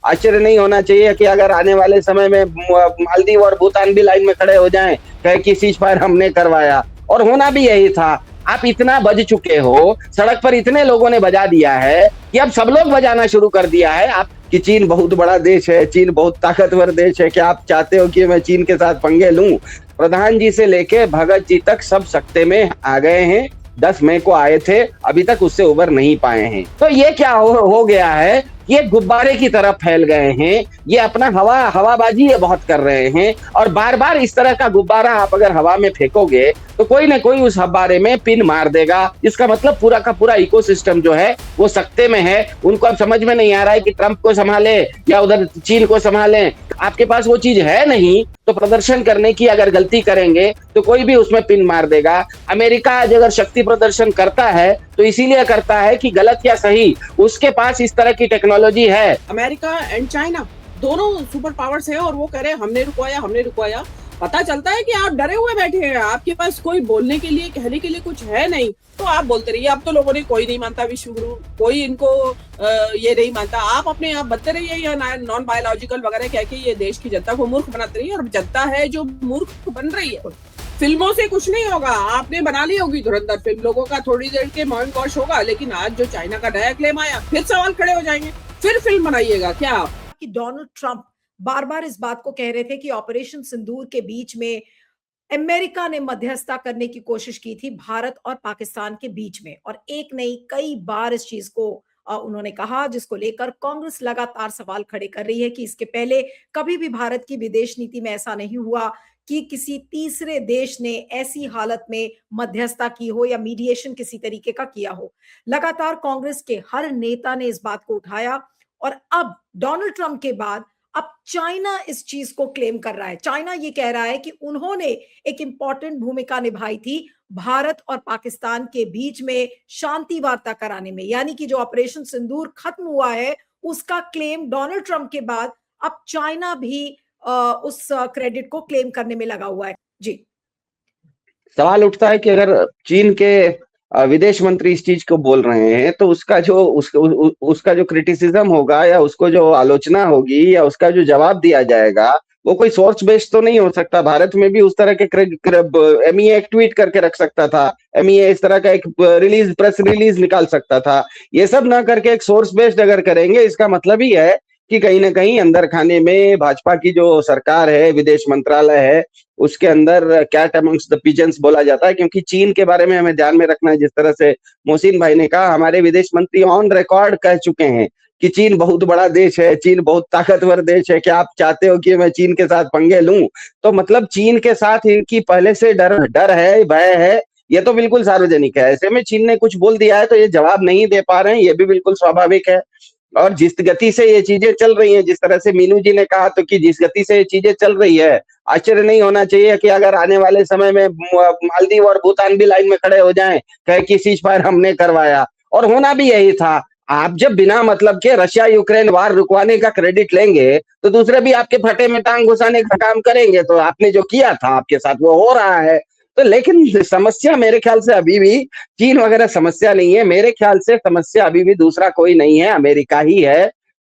आश्चर्य नहीं होना चाहिए कि अगर आने वाले समय में मालदीव और भूटान भी लाइन में खड़े हो जाएं, कहे कि सीज फायर हमने करवाया, और होना भी यही था। आप इतना बज चुके हो, सड़क पर इतने लोगों ने बजा दिया है कि अब सब लोग बजाना शुरू कर दिया है आप कि चीन बहुत बड़ा देश है, चीन बहुत ताकतवर देश है, क्या आप चाहते हो कि मैं चीन के साथ पंगे लूं? प्रधान जी से लेके भगत जी तक सब सकते में आ गए हैं। 10 मई को आए थे, अभी तक उससे उबर नहीं पाए हैं। तो ये क्या हो गया है, ये गुब्बारे की तरफ फैल गए हैं, ये अपना हवाबाजी ये बहुत कर रहे हैं, और बार बार इस तरह का गुब्बारा आप अगर हवा में फेंकोगे तो कोई ना कोई उस हब्बारे में पिन मार देगा। इसका मतलब पूरा का पूरा इकोसिस्टम जो है वो सकते में है। उनको अब समझ में नहीं आ रहा है कि ट्रंप को संभाले या उधर चीन को संभालें। आपके पास वो चीज है नहीं, तो प्रदर्शन करने की अगर गलती करेंगे तो कोई भी उसमें पिन मार देगा। अमेरिका आज अगर शक्ति प्रदर्शन करता है तो इसीलिए करता है कि गलत या सही उसके पास इस तरह की टेक्नोलॉजी है। अमेरिका एंड चाइना दोनों सुपर पावर्स हैं और वो कह रहे हैं हमने रुकवाया। पता चलता है कि आप डरे हुए बैठे हैं, आपके पास कोई बोलने के लिए कहने के लिए कुछ है नहीं, तो आप बोलते रहिए। अब तो लोगों ने कोई नहीं मानता विश्व गुरु, कोई इनको ये नहीं मानता। आप अपने आप बनते रहिए या नॉन बायोलॉजिकल वगैरह कह के ये देश की जनता को मूर्ख बनाते रहिए, और जनता है जो मूर्ख बन रही है। फिल्मों से कुछ नहीं होगा, आपने बना ली होगी धुरंधर फिल्म, लोगों का थोड़ी देर के माइंड वॉश होगा, लेकिन आज जो चाइना का नया क्लेम आया फिर सवाल खड़े हो जाएंगे, फिर फिल्म बनाइएगा क्या आप? कि डोनाल्ड ट्रंप बार बार इस बात को कह रहे थे कि ऑपरेशन सिंदूर के बीच में अमेरिका ने मध्यस्थता करने की कोशिश की थी भारत और पाकिस्तान के बीच में, और एक नहीं कई बार इस चीज को उन्होंने कहा, जिसको लेकर कांग्रेस लगातार सवाल खड़े कर रही है कि इसके पहले कभी भी भारत की विदेश नीति में ऐसा नहीं हुआ कि किसी तीसरे देश ने ऐसी हालत में मध्यस्थता की हो या मीडिएशन किसी तरीके का किया हो। लगातार कांग्रेस के हर नेता ने इस बात को उठाया, और अब डोनाल्ड ट्रंप के बाद अब चाइना इस चीज को क्लेम कर रहा है। चाइना ये कह रहा है कि उन्होंने एक इंपॉर्टेंट भूमिका निभाई थी भारत और पाकिस्तान के बीच में शांति वार्ता कराने में, यानी कि जो ऑपरेशन सिंदूर खत्म हुआ है उसका क्लेम डोनाल्ड ट्रंप के बाद अब चाइना भी उस क्रेडिट को क्लेम करने में लगा हुआ है। जी, सवाल उठता है कि अगर चीन के विदेश मंत्री इस चीज को बोल रहे हैं तो उसका जो क्रिटिसिज्म होगा या उसको जो आलोचना होगी या उसका जो जवाब दिया जाएगा वो कोई सोर्स बेस्ड तो नहीं हो सकता। भारत में भी उस तरह के एमईए एक ट्वीट करके रख सकता था, एमईए इस तरह का एक प्रेस रिलीज निकाल सकता था। ये सब ना करके एक सोर्स बेस्ड अगर करेंगे, इसका मतलब ही है कि कहीं ना कहीं अंदर खाने में भाजपा की जो सरकार है, विदेश मंत्रालय है, उसके अंदर कैट अमंग्स द पिजन्स बोला जाता है। क्योंकि चीन के बारे में हमें ध्यान में रखना है, जिस तरह से मोहसिन भाई ने कहा, हमारे विदेश मंत्री ऑन रिकॉर्ड कह चुके हैं कि चीन बहुत बड़ा देश है, चीन बहुत ताकतवर देश है, क्या आप चाहते हो कि मैं चीन के साथ पंगे लूं? तो मतलब चीन के साथ इनकी पहले से डर है, भय है, ये तो बिल्कुल सार्वजनिक है। ऐसे में चीन ने कुछ बोल दिया है तो ये जवाब नहीं दे पा रहे हैं, ये भी बिल्कुल स्वाभाविक है। और जिस गति से ये चीजें चल रही हैं, जिस तरह से मीनू जी ने कहा, तो कि जिस गति से ये चीजें चल रही है, आश्चर्य नहीं होना चाहिए कि अगर आने वाले समय में मालदीव और भूटान भी लाइन में खड़े हो जाएं, कहे कि सीज फायर हमने करवाया, और होना भी यही था। आप जब बिना मतलब के रशिया यूक्रेन वार रुकवाने का क्रेडिट लेंगे तो दूसरे भी आपके फटे में टांग घुसाने का काम करेंगे। तो आपने जो किया था आपके साथ वो हो रहा है। तो लेकिन समस्या मेरे ख्याल से अभी भी चीन वगैरह समस्या नहीं है। मेरे ख्याल से समस्या अभी भी दूसरा कोई नहीं है, अमेरिका ही है।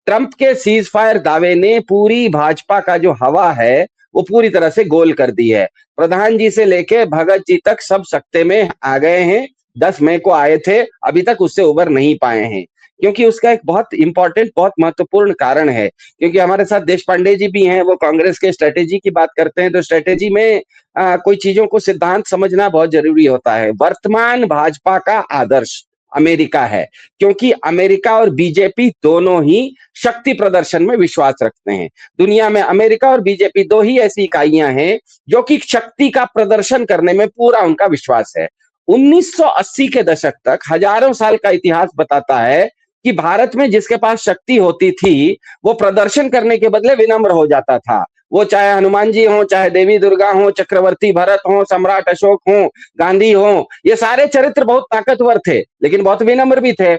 ट्रंप के सीज फायर दावे ने पूरी भाजपा का जो हवा है वो पूरी तरह से गोल कर दी है। प्रधान जी से लेके भगत जी तक सब सकते में आ गए हैं। 10 मई को आए थे, अभी तक उससे उबर नहीं पाए हैं। क्योंकि उसका एक बहुत इंपॉर्टेंट, बहुत महत्वपूर्ण कारण है। क्योंकि हमारे साथ देश पांडे जी भी हैं, वो कांग्रेस के स्ट्रेटेजी की बात करते हैं। तो स्ट्रेटेजी में कोई चीजों को सिद्धांत समझना बहुत जरूरी होता है। वर्तमान भाजपा का आदर्श अमेरिका है, क्योंकि अमेरिका और बीजेपी दोनों ही शक्ति प्रदर्शन में विश्वास रखते हैं। दुनिया में अमेरिका और बीजेपी दो ही ऐसी इकाइयां हैं जो कि शक्ति का प्रदर्शन करने में पूरा उनका विश्वास है। 1980 के दशक तक हजारों साल का इतिहास बताता है कि भारत में जिसके पास शक्ति होती थी वो प्रदर्शन करने के बदले विनम्र हो जाता था। वो चाहे हनुमान जी हो, चाहे देवी दुर्गा हो, चक्रवर्ती भरत हो, सम्राट अशोक हो, गांधी हो, ये सारे चरित्र बहुत ताकतवर थे लेकिन बहुत विनम्र भी थे।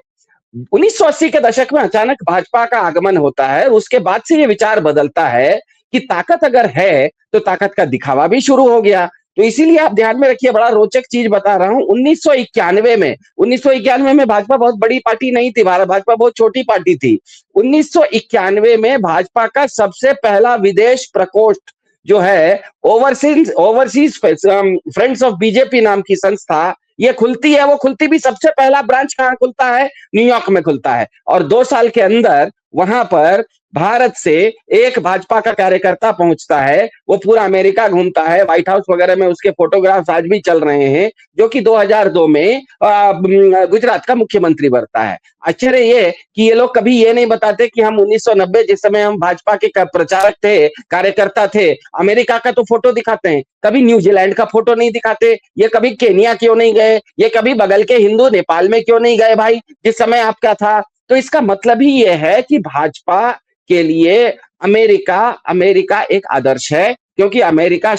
1980 के दशक में अचानक भाजपा का आगमन होता है। उसके बाद से ये विचार बदलता है कि ताकत अगर है तो ताकत का दिखावा भी शुरू हो गया। तो इसीलिए आप ध्यान में रखिए, बड़ा रोचक चीज बता रहा हूं। 1991 में भाजपा बहुत बड़ी पार्टी नहीं थी, भारत भाजपा बहुत छोटी पार्टी थी। 1991 में भाजपा का सबसे पहला विदेश प्रकोष्ठ जो है, ओवरसीज फ्रेंड्स ऑफ बीजेपी नाम की संस्था, ये खुलती है। वो खुलती भी सबसे पहला ब्रांच कहाँ खुलता है? न्यूयॉर्क में खुलता है। और 2 साल के अंदर वहां पर भारत से एक भाजपा का कार्यकर्ता पहुंचता है। वो पूरा अमेरिका घूमता है, व्हाइट हाउस वगैरह में उसके फोटोग्राफ्स आज भी चल रहे हैं, जो कि 2002 में गुजरात का मुख्यमंत्री बनता है। आश्चर्य ये कि ये लोग कभी ये नहीं बताते कि हम 1990 जिस समय हम भाजपा के प्रचारक थे, कार्यकर्ता थे, अमेरिका का तो फोटो दिखाते हैं, कभी न्यूजीलैंड का फोटो नहीं दिखाते। ये कभी केनिया क्यों नहीं गए? ये कभी बगल के हिंदू नेपाल में क्यों नहीं गए भाई, जिस समय आपका था? तो इसका मतलब ही ये है कि भाजपा के लिए अमेरिका एक आदर्श है, क्योंकि अमेरिका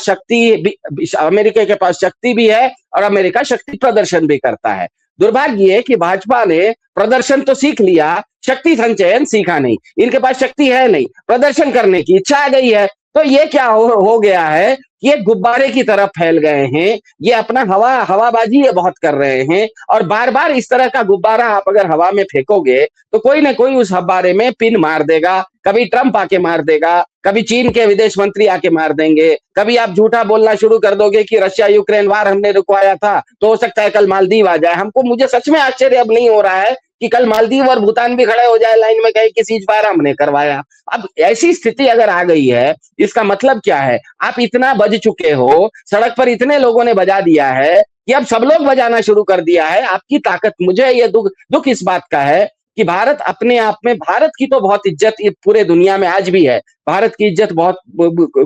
के पास शक्ति भी है और अमेरिका शक्ति प्रदर्शन भी करता है। दुर्भाग्य है कि भाजपा ने प्रदर्शन तो सीख लिया, शक्ति संचयन सीखा नहीं। इनके पास शक्ति है नहीं, प्रदर्शन करने की इच्छा आ गई है। तो ये क्या हो गया है, ये गुब्बारे की तरफ फैल गए हैं। ये अपना हवाबाजी ये बहुत कर रहे हैं, और बार बार इस तरह का गुब्बारा आप अगर हवा में फेंकोगे तो कोई ना कोई उस गुब्बारे में पिन मार देगा। कभी ट्रंप आके मार देगा, कभी चीन के विदेश मंत्री आके मार देंगे, कभी आप झूठा बोलना शुरू कर दोगे कि रशिया यूक्रेन वार हमने रुकवाया था, तो हो सकता है कल मालदीव आ जाए। मुझे सच में आश्चर्य अब नहीं हो रहा है कि कल मालदीव और भूटान भी खड़े हो जाए लाइन में, कहे कि सीज फायर हमने करवाया। अब ऐसी स्थिति अगर आ गई है, इसका मतलब क्या है? आप इतना बज चुके हो, सड़क पर इतने लोगों ने बजा दिया है कि अब सब लोग बजाना शुरू कर दिया है। आपकी ताकत, मुझे ये दुख इस बात का है कि भारत अपने आप में, भारत की तो बहुत इज्जत पूरे दुनिया में आज भी है, भारत की इज्जत बहुत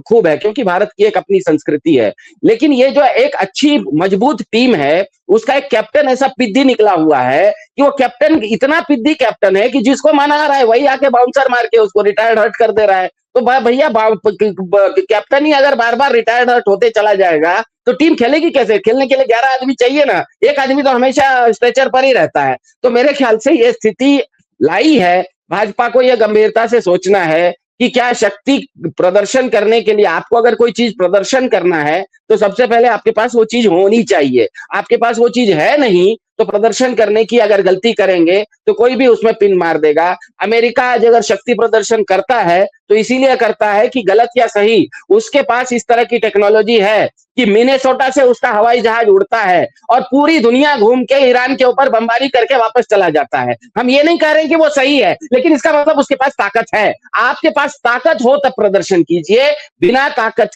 खूब है, क्योंकि भारत की एक अपनी संस्कृति है। लेकिन ये जो एक अच्छी मजबूत टीम है, उसका एक कैप्टन ऐसा पिद्दी निकला हुआ है कि वो कैप्टन इतना पिद्दी कैप्टन है कि जिसको मना आ रहा है वही आके बाउंसर मार के उसको रिटायर्ड हर्ट कर दे रहा है। तो भैया, कैप्टन ही अगर बार बार रिटायर्ड हर्ट होते चला जाएगा तो टीम खेलेगी कैसे? खेलने के लिए 11 आदमी चाहिए ना, एक आदमी तो हमेशा स्ट्रेचर पर ही रहता है। तो मेरे ख्याल से ये स्थिति लाई है। भाजपा को यह गंभीरता से सोचना है कि क्या शक्ति प्रदर्शन करने के लिए, आपको अगर कोई चीज प्रदर्शन करना है तो सबसे पहले आपके पास वो चीज होनी चाहिए। आपके पास वो चीज है नहीं, तो प्रदर्शन करने की अगर गलती करेंगे तो कोई भी उसमें पिन मार देगा। अमेरिका आज अगर शक्ति प्रदर्शन करता है तो इसीलिए करता है कि गलत या सही, उसके पास इस तरह की टेक्नोलॉजी है कि मिनेसोटा से उसका हवाई जहाज उड़ता है और पूरी दुनिया घूम के ईरान के ऊपर बमबारी करके वापस चला जाता है। हम ये नहीं कह रहे कि वो सही है, लेकिन इसका मतलब उसके पास ताकत है। आपके पास ताकत हो तब प्रदर्शन कीजिए। बिना ताकत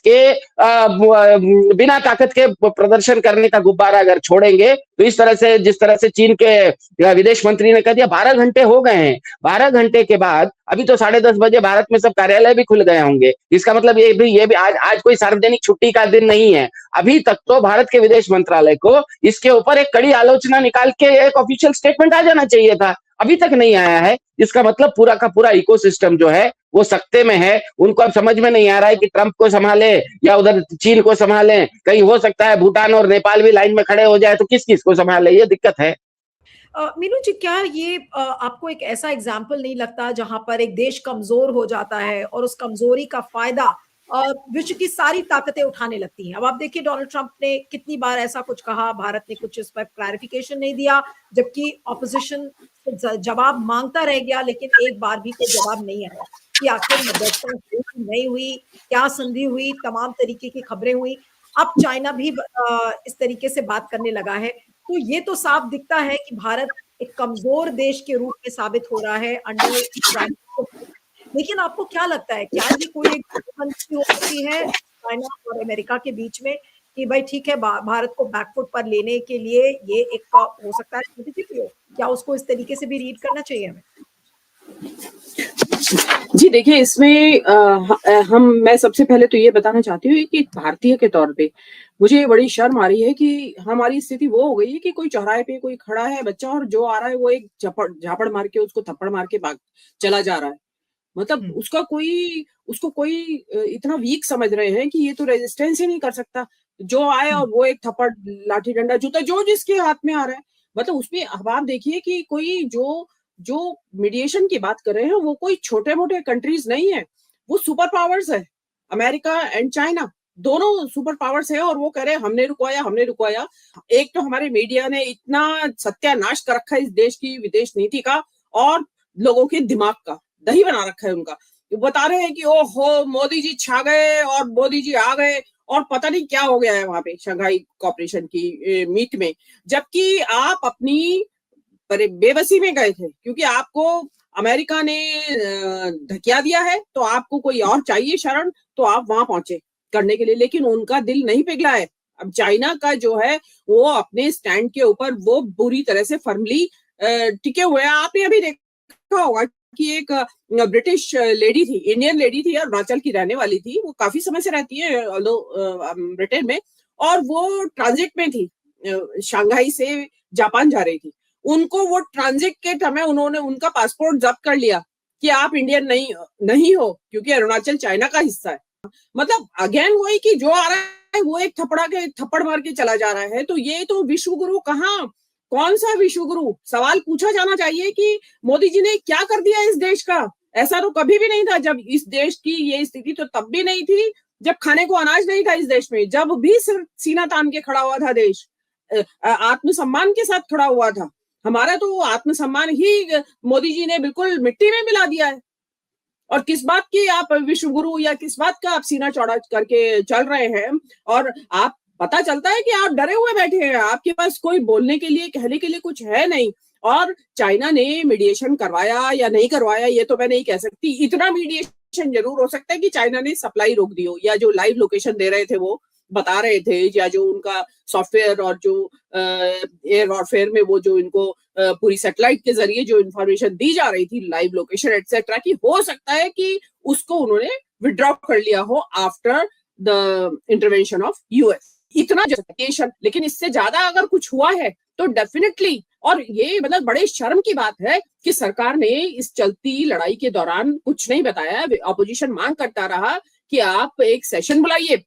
के प्रदर्शन करने का गुब्बारा अगर छोड़ेंगे तो इस तरह से, जिस तरह से चीन के विदेश मंत्री ने कह दिया, 12 घंटे हो गए हैं, 12 घंटे के बाद अभी तो 10:30 बजे भारत में सब कार्यालय भी खुल गए होंगे। इसका मतलब ये भी आज कोई सार्वजनिक छुट्टी का दिन नहीं है। अभी तक तो भारत के विदेश मंत्रालय को इसके ऊपर एक कड़ी आलोचना निकाल के एक ऑफिशियल स्टेटमेंट आ जाना चाहिए था, अभी तक नहीं आया है। इसका मतलब पूरा का पूरा इकोसिस्टम जो है वो सकते में है। उनको अब समझ में नहीं आ रहा है कि ट्रंप को संभाले या उधर चीन को संभाले। कहीं हो सकता है भूटान और नेपाल भी लाइन में खड़े हो जाए, तो किस किस को संभाले, ये दिक्कत है। मीनू जी, क्या ये आपको एक ऐसा एग्जाम्पल नहीं लगता जहां पर एक देश कमजोर हो जाता है और उस कमजोरी का फायदा विश्व की सारी ताकतें उठाने लगती हैं? अब आप देखिए, डोनाल्ड ट्रंप ने कितनी बार ऐसा कुछ कहा, भारत ने कुछ इस पर क्लैरिफिकेशन नहीं दिया, जबकि ऑपोजिशन जवाब मांगता रह गया, लेकिन एक बार भी कोई जवाब नहीं आया कि आखिर मध्यस्थता हुई नहीं हुई, क्या संधि हुई, तमाम तरीके की खबरें हुई। अब चाइना भी इस तरीके से बात करने लगा है। तो ये तो साफ दिखता है कि भारत एक कमजोर देश के रूप में साबित हो रहा है अंडर। लेकिन आपको क्या लगता है, क्या ये कोई एक हो सकती है चाइना और अमेरिका के बीच में कि भाई ठीक है, भारत को बैकफुट पर लेने के लिए ये एक हो सकता है? क्या उसको इस तरीके से भी रीड करना चाहिए हमें? जी देखिए, इसमें मैं सबसे पहले तो ये बताना चाहती हूँ कि भारतीय के तौर पे मुझे बड़ी शर्म आ रही है कि हमारी स्थिति वो हो गई है कि कोई चौराहे पे कोई खड़ा है बच्चा, और जो आ रहा है वो एक झापड़ मार के उसको थप्पड़ मार के भाग चला जा रहा है। मतलब उसको कोई इतना वीक समझ रहे हैं कि ये तो रेजिस्टेंस ही नहीं कर सकता, जो आए और वो एक थप्पड़, लाठी डंडा, जूता, जो जिसके हाथ में आ रहा है। मतलब उसमें अब आप देखिए कि कोई जो मीडिएशन की बात कर रहे हैं वो कोई छोटे मोटे कंट्रीज नहीं है, वो सुपर पावर्स है, अमेरिका एंड चाइना। दोनों सुपर पावर्स है और वो कह रहे हमने रुकवाया। एक तो हमारे मीडिया ने इतना सत्यानाश कर रखा है इस देश की विदेश नीति का और लोगों के दिमाग का दही बना रखा है उनका। बता रहे हैं कि ओहो मोदी जी छा गए और मोदी जी आ गए और पता नहीं क्या हो गया है वहां पे शंघाई कॉर्पोरेशन की मीट में, जबकि आप अपनी बेबसी में गए थे क्योंकि आपको अमेरिका ने धकिया दिया है, तो आपको कोई और चाहिए शरण, तो आप वहां पहुंचे करने के लिए, लेकिन उनका दिल नहीं पिघला है। अब चाइना का जो है वो अपने स्टैंड के ऊपर वो बुरी तरह से फर्मली टिके हुए हैं। आपने अभी देखा होगा कि एक ब्रिटिश लेडी थी, इंडियन लेडी थी, अरुणाचल की रहने वाली थी, वो काफी समय से रहती है ब्रिटेन में, और वो ट्रांजिट में थी, शंघाई से जापान जा रही थी। उनको वो ट्रांजिट के समय उन्होंने उनका पासपोर्ट जब्त कर लिया कि आप इंडियन नहीं हो क्योंकि अरुणाचल चाइना का हिस्सा है। मतलब अगेन वही कि जो आ रहा है वो एक थप्पड़ मार के चला जा रहा है। तो ये तो विश्व गुरु कहाँ, कौन सा विश्व गुरु? सवाल पूछा जाना चाहिए कि मोदी जी ने क्या कर दिया इस देश का। ऐसा तो कभी भी नहीं था। जब इस देश की ये स्थिति तो तब भी नहीं थी जब खाने को अनाज नहीं था इस देश में, जब भी सिर्फ सीना तान के खड़ा हुआ था देश, आत्मसम्मान के साथ खड़ा हुआ था। हमारा तो आत्मसम्मान ही मोदी जी ने बिल्कुल मिट्टी में मिला दिया है। और किस बात की आप विश्व गुरु या किस बात का आप सीना चौड़ा करके चल रहे हैं, और आप पता चलता है कि आप डरे हुए बैठे हैं, आपके पास कोई बोलने के लिए कहने के लिए कुछ है नहीं। और चाइना ने मीडिएशन करवाया या नहीं करवाया ये तो मैं नहीं कह सकती, इतना मीडिएशन जरूर हो सकता है कि चाइना ने सप्लाई रोक दी हो, या जो लाइव लोकेशन दे रहे थे वो बता रहे थे, या जो उनका सॉफ्टवेयर और जो एयर वॉरफेयर में वो जो इनको पूरी सैटेलाइट के जरिए जो इंफॉर्मेशन दी जा रही थी, लाइव लोकेशन एटसेट्रा की, हो सकता है कि उसको उन्होंने विड्रॉ कर लिया हो after the intervention of US. इतना जस्टिफिकेशन, लेकिन इससे ज्यादा अगर कुछ हुआ है तो डेफिनेटली, और ये मतलब बड़े शर्म की बात है कि सरकार ने इस चलती लड़ाई के दौरान कुछ नहीं बताया। ऑपोजिशन मांग करता रहा कि आप एक सेशन बुलाइए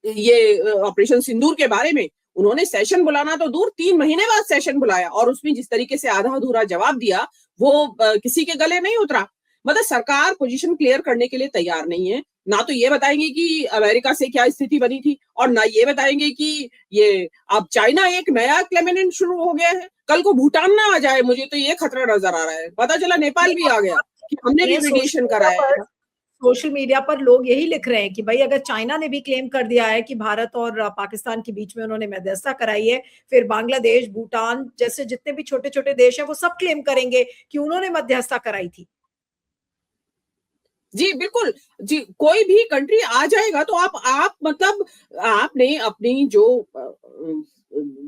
ये ऑपरेशन सिंदूर के बारे में। उन्होंने सेशन बुलाना तो दूर, 3 महीने बाद सेशन बुलाया, और उसमें जिस तरीके से आधा अधूरा जवाब दिया वो किसी के गले नहीं उतरा। मतलब सरकार पोजीशन क्लियर करने के लिए तैयार नहीं है। ना तो ये बताएंगे कि अमेरिका से क्या स्थिति बनी थी, और ना ये बताएंगे कि ये अब चाइना एक नया क्लेमेनेंट शुरू हो गया है, कल को भूटान ना आ जाए, मुझे तो ये खतरा नजर आ रहा है। पता चला नेपाल भी आ गया कि हमने भी मीडिएशन कराया है। सोशल मीडिया पर लोग यही लिख रहे हैं कि भाई अगर चाइना ने भी क्लेम कर दिया है कि भारत और पाकिस्तान के बीच में उन्होंने मध्यस्थता कराई है, फिर बांग्लादेश, भूटान जैसे जितने भी छोटे छोटे देश हैं वो सब क्लेम करेंगे कि उन्होंने मध्यस्थता कराई थी। जी बिल्कुल जी, कोई भी कंट्री आ जाएगा तो आप मतलब आपने अपनी जो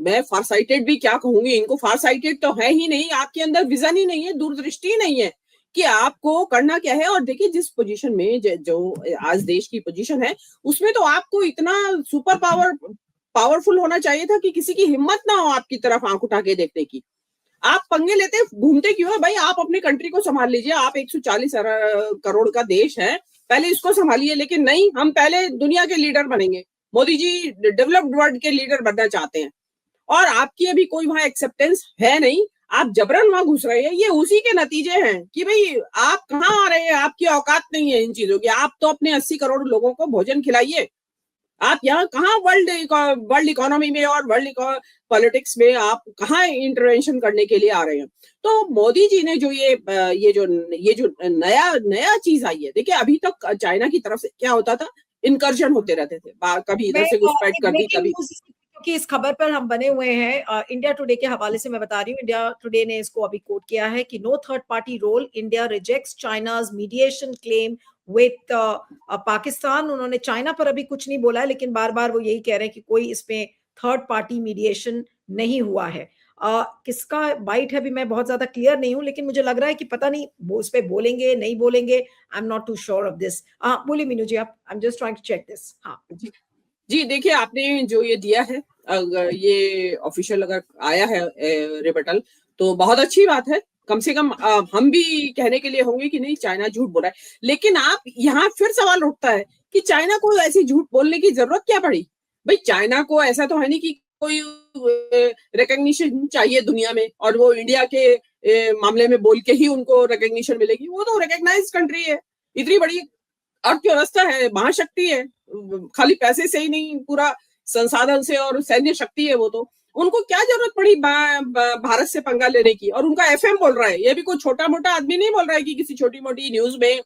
मैं फार साइटेड भी क्या कहूंगी, इनको फार साइटेड तो है ही नहीं, आपके अंदर विजन ही नहीं है, दूरदृष्टि नहीं है कि आपको करना क्या है। और देखिए जिस पोजीशन में जो आज देश की पोजीशन है उसमें तो आपको इतना सुपर पावरफुल होना चाहिए था कि किसी की हिम्मत ना हो आपकी तरफ आंख उठा के देखने की। आप पंगे लेते घूमते क्यों है भाई? आप अपनी कंट्री को संभाल लीजिए, आप 140 करोड़ का देश है, पहले इसको संभालिए। लेकिन नहीं, हम पहले दुनिया के लीडर बनेंगे। मोदी जी डेवलप्ड वर्ल्ड के लीडर बनना चाहते हैं और आपकी अभी कोई वहां एक्सेप्टेंस है नहीं, आप जबरन वहां घुस रहे हैं। ये उसी के नतीजे हैं कि भाई आप कहाँ आ रहे हैं, आपकी औकात नहीं है इन चीजों की। आप तो अपने 80 करोड़ लोगों को भोजन खिलाइए। आप यहाँ कहाँ वर्ल्ड इकोनॉमी में और वर्ल्ड पॉलिटिक्स में आप कहाँ इंटरवेंशन करने के लिए आ रहे हैं? तो मोदी जी ने जो ये जो नया चीज आई है, देखिए अभी तक चाइना की तरफ से क्या होता था, इनकर्जन होते रहते थे, कभी इधर से घुसपैठ कर दी, कभी। क्योंकि इस खबर पर हम बने हुए हैं, इंडिया टुडे के हवाले से मैं बता रही हूँ, इंडिया टुडे ने इसको अभी कोट किया है कि no third party role, India rejects China's mediation claim with Pakistan. उन्होंने चाइना पर अभी कुछ नहीं बोला है, लेकिन बार बार वो यही कह रहे हैं कि कोई इसमें थर्ड पार्टी मीडिएशन नहीं हुआ है। किसका बाइट है अभी मैं बहुत ज्यादा क्लियर नहीं हूं, लेकिन मुझे लग रहा है कि पता नहीं वो उस पर बोलेंगे नहीं बोलेंगे। I am not too sure of this. बोलिए मीनू जी, आप, I am just trying to check this. हाँ जी देखिए, आपने जो ये दिया है, अगर ये ऑफिशियल अगर आया है रिबटल, तो बहुत अच्छी बात है। कम से कम हम भी कहने के लिए होंगे कि नहीं, चाइना झूठ बोला है। लेकिन आप यहाँ फिर सवाल उठता है कि चाइना को ऐसी झूठ बोलने की जरूरत क्या पड़ी? भाई चाइना को ऐसा तो है नहीं कि कोई रिकग्निशन चाहिए दुनिया में और वो इंडिया के मामले में बोल के ही उनको रिकग्निशन मिलेगी। वो तो रिकग्नाइज्ड कंट्री है, इतनी बड़ी अर्थव्यवस्था है, महाशक्ति है, खाली पैसे से ही नहीं, पूरा संसाधन से और सैन्य शक्ति है वो तो। उनको क्या जरूरत पड़ी भारत से पंगा लेने की? और उनका एफएम बोल रहा है, ये भी कोई छोटा मोटा आदमी नहीं बोल रहा है कि किसी छोटी मोटी न्यूज में